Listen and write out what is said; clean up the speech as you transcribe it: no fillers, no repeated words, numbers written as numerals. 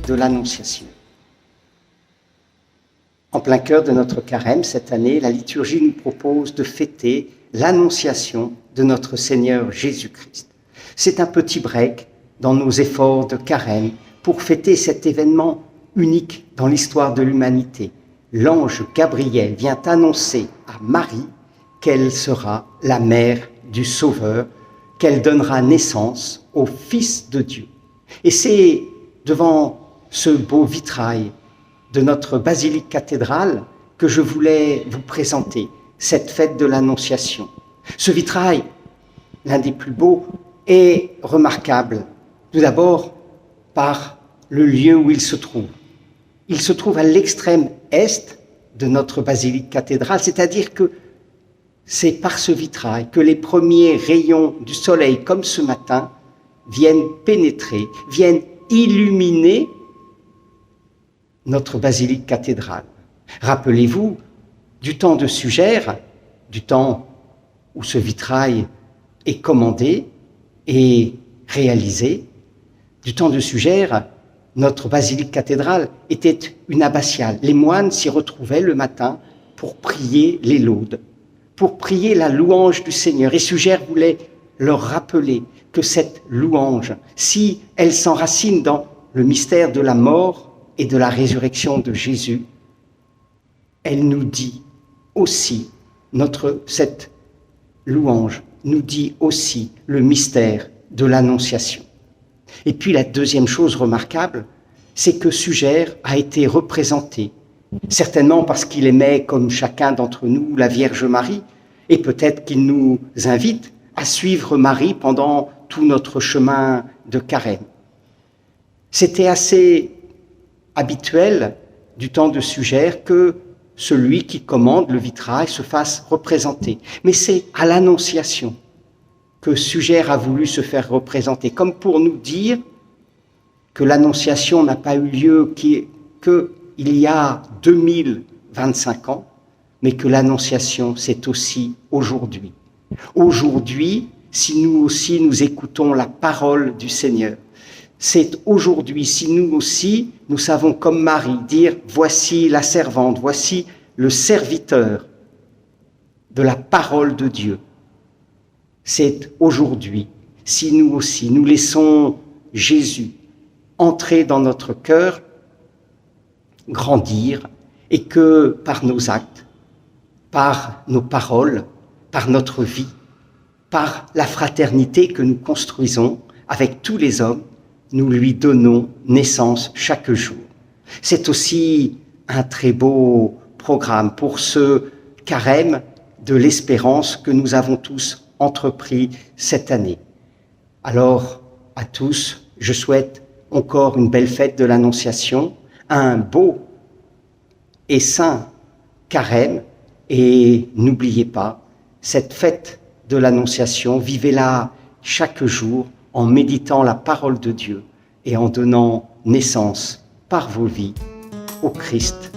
de l'Annonciation. En plein cœur de notre carême, cette année, la liturgie nous propose de fêter l'Annonciation de notre Seigneur Jésus-Christ. C'est un petit break dans nos efforts de carême pour fêter cet événement unique dans l'histoire de l'humanité. L'ange Gabriel vient annoncer à Marie qu'elle sera la mère du Sauveur, qu'elle donnera naissance au Fils de Dieu. Et c'est devant ce beau vitrail de notre basilique cathédrale que je voulais vous présenter cette fête de l'Annonciation. Ce vitrail, l'un des plus beaux, est remarquable, tout d'abord par le lieu où il se trouve. Il se trouve à l'extrême est de notre basilique cathédrale, c'est-à-dire que c'est par ce vitrail que les premiers rayons du soleil, comme ce matin, viennent pénétrer, viennent illuminer notre basilique cathédrale. Rappelez-vous du temps de Sugère, du temps où ce vitrail est commandé et réalisé. Du temps de Sugère, notre basilique cathédrale était une abbatiale. Les moines s'y retrouvaient le matin pour prier les laudes, pour prier la louange du Seigneur. Et Sugère voulait leur rappeler que cette louange, si elle s'enracine dans le mystère de la mort et de la résurrection de Jésus, elle nous dit aussi, cette louange nous dit aussi le mystère de l'Annonciation. Et puis la deuxième chose remarquable, c'est que Sugère a été représenté, certainement parce qu'il aimait, comme chacun d'entre nous, la Vierge Marie, et peut-être qu'il nous invite à suivre Marie pendant tout notre chemin de carême. C'était assez habituel du temps de Sugère que celui qui commande le vitrail se fasse représenter. Mais c'est à l'Annonciation que Sugère a voulu se faire représenter, comme pour nous dire que l'Annonciation n'a pas eu lieu qu'il y a 2025 ans, mais que l'Annonciation, c'est aussi aujourd'hui. Aujourd'hui, si nous aussi nous écoutons la parole du Seigneur, c'est aujourd'hui, si nous aussi, nous savons comme Marie dire « Voici la servante, voici le serviteur de la parole de Dieu ». C'est aujourd'hui, si nous aussi, nous laissons Jésus entrer dans notre cœur, grandir, et que par nos actes, par nos paroles, par notre vie, par la fraternité que nous construisons avec tous les hommes, nous lui donnons naissance chaque jour. C'est aussi un très beau programme pour ce carême de l'espérance que nous avons tous entrepris cette année. Alors, à tous, je souhaite encore une belle fête de l'Annonciation, un beau et saint carême, et n'oubliez pas, cette fête de l'Annonciation, vivez-la chaque jour en méditant la parole de Dieu et en donnant naissance par vos vies au Christ